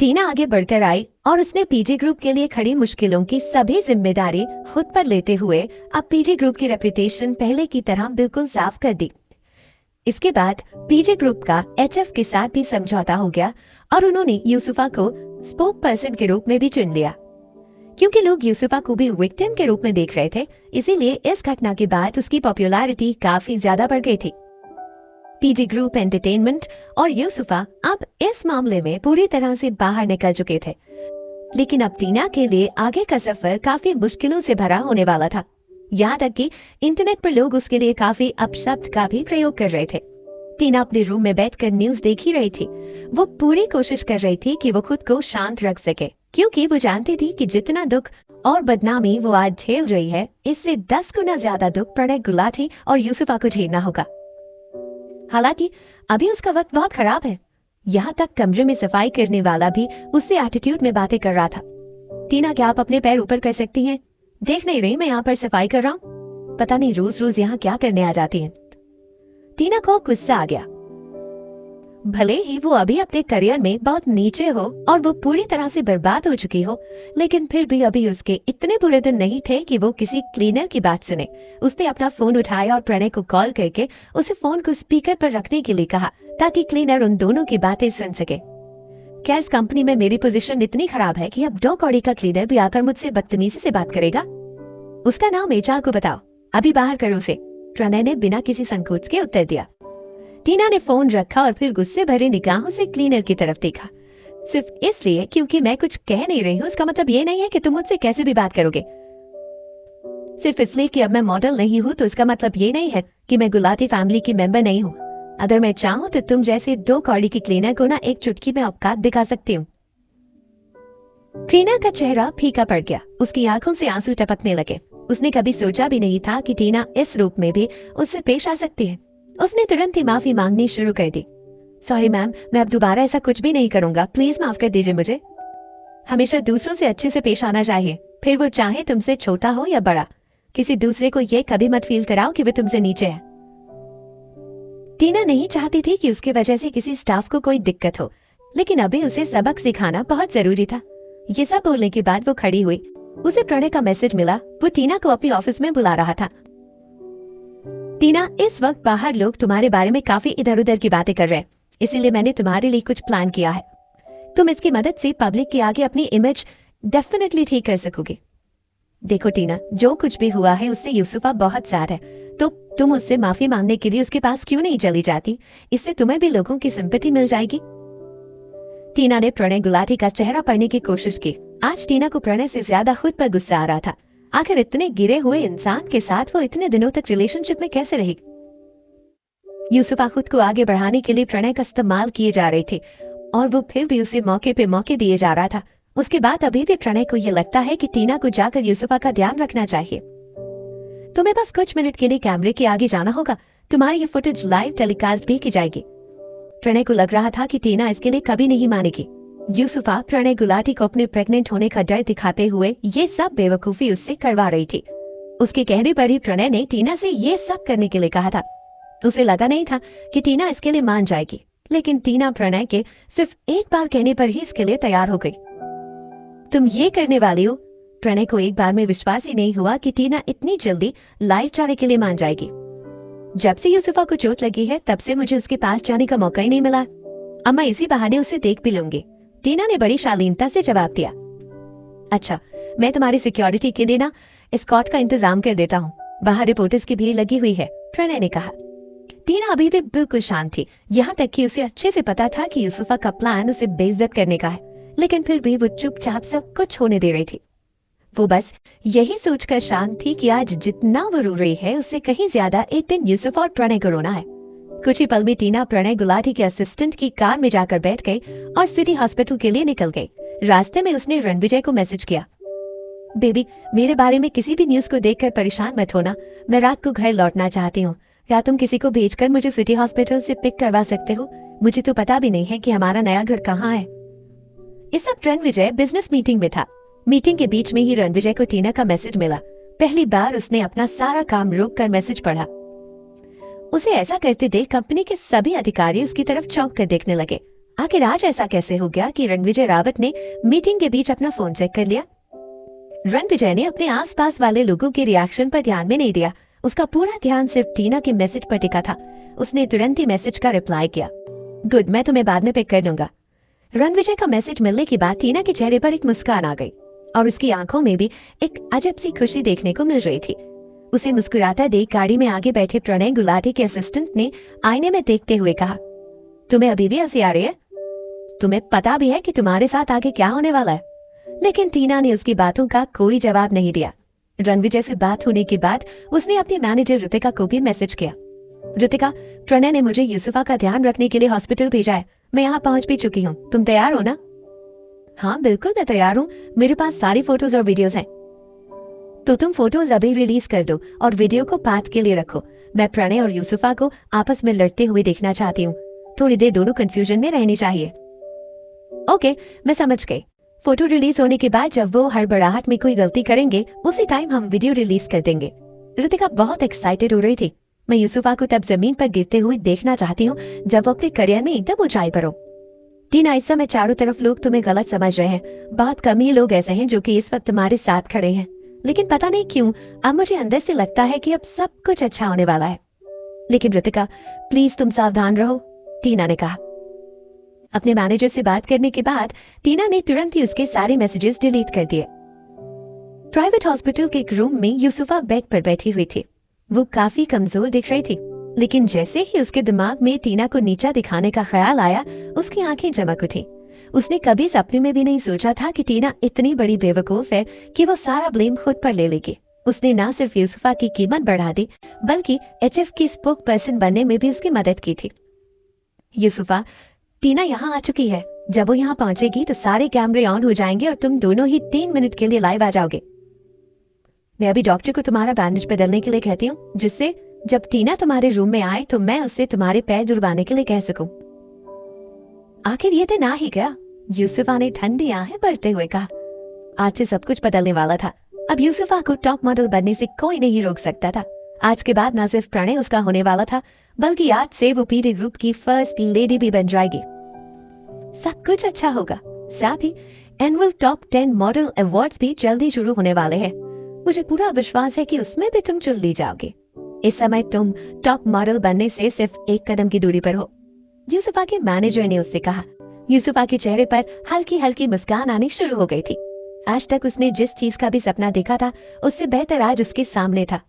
टीना आगे बढ़कर आई और उसने पीजी ग्रुप के लिए खड़ी मुश्किलों की सभी जिम्मेदारी खुद पर लेते हुए अब पीजी ग्रुप की रेपुटेशन पहले की तरह बिल्कुल साफ कर दी। इसके बाद पीजी ग्रुप का एचएफ के साथ भी समझौता हो गया और उन्होंने यूसुफा को स्पोक पर्सन के रूप में भी चुन लिया। क्योंकि लोग यूसुफा को भी विक्टिम के रूप में देख रहे थे, इसीलिए इस घटना के बाद उसकी पॉपुलैरिटी काफी ज्यादा बढ़ गई थी। पीजी ग्रुप एंटरटेनमेंट और यूसुफा अब इस मामले में पूरी तरह से बाहर निकल चुके थे, लेकिन अब टीना के लिए आगे का सफर काफी मुश्किलों से भरा होने वाला था। यहाँ तक कि इंटरनेट पर लोग उसके लिए काफी अपशब्द का भी प्रयोग कर रहे थे। टीना अपने रूम में बैठकर न्यूज देख ही रही थी। वो पूरी कोशिश कर रही थी कि वो खुद को शांत रख सके, क्योंकि वो जानती थी कि जितना दुख और बदनामी वो आज झेल रही है, इससे 10 गुना ज्यादा दुख प्रणय गुलाटी और यूसुफा को झेलना होगा। हालांकि अभी उसका वक्त बहुत खराब है। यहाँ तक कमरे में सफाई करने वाला भी उससे एटीट्यूड में बातें कर रहा था। टीना, क्या आप अपने पैर ऊपर कर सकती हैं? देख नहीं रही मैं यहाँ पर सफाई कर रहा हूँ? पता नहीं रोज रोज यहाँ क्या करने आ जाती हैं। टीना को गुस्सा आ गया। भले ही वो अभी अपने करियर में बहुत नीचे हो और वो पूरी तरह से बर्बाद हो चुकी हो, लेकिन फिर भी अभी उसके इतने बुरे दिन नहीं थे कि वो किसी क्लीनर की बात सुने। उसने अपना फोन उठाया और प्रणय को कॉल करके उसे फोन को स्पीकर पर रखने के लिए कहा, ताकि क्लीनर उन दोनों की बातें सुन सके। क्या इस कंपनी में मेरी पोजीशन इतनी खराब है कि अब 2 कौड़ी का क्लीनर भी आकर मुझसे बदतमीजी से बात करेगा? उसका नाम एचआर को बताओ, अभी बाहर करो उसे। प्रणय ने बिना किसी संकोच के उत्तर दिया। टीना ने फोन रखा और फिर गुस्से भरी निगाहों से क्लीनर की तरफ देखा। सिर्फ इसलिए क्योंकि मैं कुछ कह नहीं रही हूँ, इसका मतलब ये नहीं है कि तुम मुझसे कैसे भी बात करोगे। सिर्फ इसलिए कि अब मैं मॉडल नहीं हूँ तो इसका मतलब ये नहीं है कि मैं गुलाटी फैमिली की मेंबर नहीं हूँ। अगर मैं चाहूँ तो तुम जैसे 2 कौड़ी की क्लीनर को ना एक चुटकी में औकात दिखा सकती हूँ। क्लीनर का चेहरा फीका पड़ गया। उसकी आंखों से आंसू टपकने लगे। उसने कभी सोचा भी नहीं था कि टीना इस रूप में भी उससे पेश आ सकती है। उसने तुरंत ही माफी मांगनी शुरू कर दी। सॉरी मैम, मैं अब दोबारा ऐसा कुछ भी नहीं करूंगा, प्लीज माफ कर दीजिए मुझे। हमेशा दूसरों से अच्छे से पेश आना चाहिए, फिर वो चाहे तुमसे छोटा हो या बड़ा। किसी दूसरे को ये कभी मत फील कराओ कि वो तुमसे नीचे है। टीना नहीं चाहती थी कि उसकी वजह से किसी स्टाफ को कोई दिक्कत हो, लेकिन अभी उसे सबक सिखाना बहुत जरूरी था। ये सब बोलने के बाद वो खड़ी हुई। उसे प्रणय का मैसेज मिला। वो टीना को अपने ऑफिस में बुला रहा था। टीना, इस वक्त बाहर लोग तुम्हारे बारे में काफी इधर उधर की बातें कर रहे हैं, इसीलिए मैंने तुम्हारे लिए कुछ प्लान किया है। तुम इसकी मदद से पब्लिक के आगे अपनी इमेज डेफिनेटली ठीक कर सकोगे। देखो टीना, जो कुछ भी हुआ है उससे यूसुफा बहुत सैड है, तो तुम उससे माफी मांगने के लिए उसके पास क्यों नहीं चली जाती? इससे तुम्हें भी लोगों की सिंपैथी मिल जाएगी। टीना ने प्रणय गुलाटी का चेहरा पढ़ने की कोशिश की। आज टीना को प्रणय से ज्यादा खुद पर गुस्सा आ रहा था। आखिर इतने गिरे हुए इंसान के साथ वो इतने दिनों तक रिलेशनशिप में कैसे रही? यूसुफा खुद को आगे बढ़ाने के लिए प्रणय का इस्तेमाल किए जा रहे थे और वो फिर भी उसे मौके पे मौके दिए जा रहा था। उसके बाद अभी भी प्रणय को यह लगता है कि टीना को जाकर यूसुफा का ध्यान रखना चाहिए। तुम्हें बस कुछ मिनट के लिए कैमरे के आगे जाना होगा। तुम्हारी ये फुटेज लाइव टेलीकास्ट भी की जाएगी। प्रणय को लग रहा था कि टीना इसके लिए कभी नहीं मानेगी। यूसुफा प्रणय गुलाटी को अपने प्रेग्नेंट होने का डर दिखाते हुए ये सब बेवकूफी उससे करवा रही थी। उसके कहने पर ही प्रणय ने टीना से ये सब करने के लिए कहा था। उसे लगा नहीं था कि टीना इसके लिए मान जाएगी, लेकिन टीना प्रणय के सिर्फ एक बार कहने पर ही इसके लिए तैयार हो गई। तुम ये करने वाली हो? प्रणय को एक बार में विश्वास ही नहीं हुआ कि टीना इतनी जल्दी लाइव जाने के लिए मान जाएगी। जब से यूसुफा को चोट लगी है तब से मुझे उसके पास जाने का मौका ही नहीं मिला। अब मैं इसी बहाने उसे देख भी लूंगी। टीना ने बड़ी शालीनता से जवाब दिया। अच्छा, मैं तुम्हारी सिक्योरिटी के लिए ना एस्कॉर्ट का इंतजाम कर देता हूँ। बाहर रिपोर्टर्स की भीड़ लगी हुई है, प्रणय ने कहा। टीना अभी भी बिल्कुल शांत थी। यहाँ तक कि उसे अच्छे से पता था कि यूसुफा का प्लान उसे बेइज्जत करने का है, लेकिन फिर भी वो चुपचाप सब कुछ होने दे रही थी। वो बस यही सोचकर शांत थी कि आज जितना वो रो रही है उससे कहीं ज्यादा एक दिन यूसुफा और प्रणय को रोना है। कुछ ही पल में टीना प्रणय गुलाटी के असिस्टेंट की कार में जाकर बैठ गई और सिटी हॉस्पिटल के लिए निकल गई। रास्ते में उसने रणविजय को मैसेज किया। बेबी, मेरे बारे में किसी भी न्यूज को देखकर परेशान मत होना। मैं रात को घर लौटना चाहती हूँ। क्या तुम किसी को भेजकर मुझे सिटी हॉस्पिटल से पिक करवा सकते हो? मुझे तो पता भी नहीं है कि हमारा नया घर कहाँ है। इस सब रणविजय बिजनेस मीटिंग में था। मीटिंग के बीच में ही रणविजय को टीना का मैसेज मिला। पहली बार उसने अपना सारा काम रोक कर मैसेज पढ़ा। उसे ऐसा करते देख कंपनी के सभी अधिकारी उसकी तरफ चौंक कर देखने लगे। आखिर आज ऐसा कैसे हो गया कि रणविजय रावत ने मीटिंग के बीच अपना फोन चेक कर लिया? रणविजय ने अपने आसपास वाले लोगों के रिएक्शन पर ध्यान में नहीं दिया। उसका पूरा ध्यान सिर्फ टीना के मैसेज पर टिका था। उसने तुरंत ही मैसेज का रिप्लाई किया, गुड, मैं तुम्हें बाद में पिक कर लूंगा। रणविजय का मैसेज मिलने के बाद टीना के चेहरे पर एक मुस्कान आ गई और उसकी आंखों में भी एक अजब सी खुशी देखने को मिल रही थी। उसे मुस्कुराता देख गाड़ी में आगे बैठे प्रणय गुलाटी के असिस्टेंट ने आईने में देखते हुए कहा, तुम्हें अभी भी हंसी आ रही है? तुम्हें पता भी है कि तुम्हारे साथ आगे क्या होने वाला है? लेकिन टीना ने उसकी बातों का कोई जवाब नहीं दिया। रणविजय से बात होने के बाद उसने अपने मैनेजर ऋतिका को भी मैसेज किया, ऋतिका, प्रणय ने मुझे यूसुफा का ध्यान रखने के लिए हॉस्पिटल भेजा है। मैं यहाँ पहुंच भी चुकी हूँ। तुम तैयार हो ना? हाँ बिल्कुल, मैं तैयार हूँ। मेरे पास सारी फोटोज और वीडियोस हैं। तो तुम फोटोज अभी रिलीज कर दो और वीडियो को बात के लिए रखो। मैं प्रणय और यूसुफा को आपस में लड़ते हुए देखना चाहती हूँ। थोड़ी देर दोनों कंफ्यूजन में रहनी चाहिए। ओके, मैं समझ गई। फोटो रिलीज होने के बाद जब वो हड़बड़ाहट में कोई गलती करेंगे उसी टाइम हम वीडियो रिलीज कर देंगे। ऋतिका बहुत एक्साइटेड हो रही थी। मैं यूसुफा को तब जमीन पर गिरते हुए देखना चाहती हूँ जब वो अपने करियर में एकदम ऊंचाई पर हो। टीना, इस समय चारों तरफ लोग तुम्हें गलत समझ रहे हैं। बहुत कम ही लोग ऐसे हैं जो कि इस वक्त तुम्हारे साथ खड़े हैं, लेकिन पता नहीं क्यों अब मुझे अंदर से लगता है कि अब सब कुछ अच्छा होने वाला है। लेकिन ऋतिका, प्लीज तुम सावधान रहो, टीना ने कहा। अपने मैनेजर से बात करने के बाद टीना ने तुरंत ही उसके सारे मैसेजेस डिलीट कर दिए। प्राइवेट हॉस्पिटल के एक रूम में यूसुफा बेड पर बैठी हुई थी। वो काफी कमजोर दिख रही थी, लेकिन जैसे ही उसके दिमाग में टीना को नीचा दिखाने का ख्याल आया, उसकी आंखें चमक उठी। उसने कभी सपने में भी नहीं सोचा था कि टीना इतनी बड़ी बेवकूफ है कि वो सारा ब्लेम खुद पर ले लेगी। उसने ना सिर्फ यूसुफा की कीमत बढ़ा दी, बल्कि एचएफ की स्पोक पर्सन बनने में भी उसकी मदद की थी। यूसुफा, टीना यहाँ आ चुकी है। जब वो यहाँ पहुंचेगी तो सारे कैमरे ऑन हो जाएंगे और तुम दोनों ही 3 मिनट के लिए लाइव आ जाओगे। मैं अभी डॉक्टर को तुम्हारा बैंडेज बदलने के लिए कहती हूँ, जिससे जब टीना तुम्हारे रूम में आए तो मैं उससे तुम्हारे पैर जुड़वाने के लिए कह सकूं। आखिर ये दिन आ ही गया, यूसुफा ने ठंडी आंखें भरते हुए कहा। आज से सब कुछ बदलने वाला था। अब यूसुफा को टॉप मॉडल बनने से कोई नहीं रोक सकता था। आज के बाद न सिर्फ प्रणय उसका होने वाला था, बल्कि आज से वो पीडी ग्रुप की फर्स्ट लेडी भी बन जाएगी। सब कुछ अच्छा होगा। साथ ही एनुअल टॉप 10 मॉडल अवार्ड्स भी जल्दी शुरू होने वाले हैं। मुझे पूरा विश्वास है कि उसमें भी तुम चुन ली जाओगे। इस समय तुम टॉप मॉडल बनने से सिर्फ एक कदम की दूरी पर हो, यूसुफा के मैनेजर ने उससे कहा। यूसुफा के चेहरे पर हल्की हल्की मुस्कान आनी शुरू हो गई थी। आज तक उसने जिस चीज का भी सपना देखा था, उससे बेहतर आज उसके सामने था।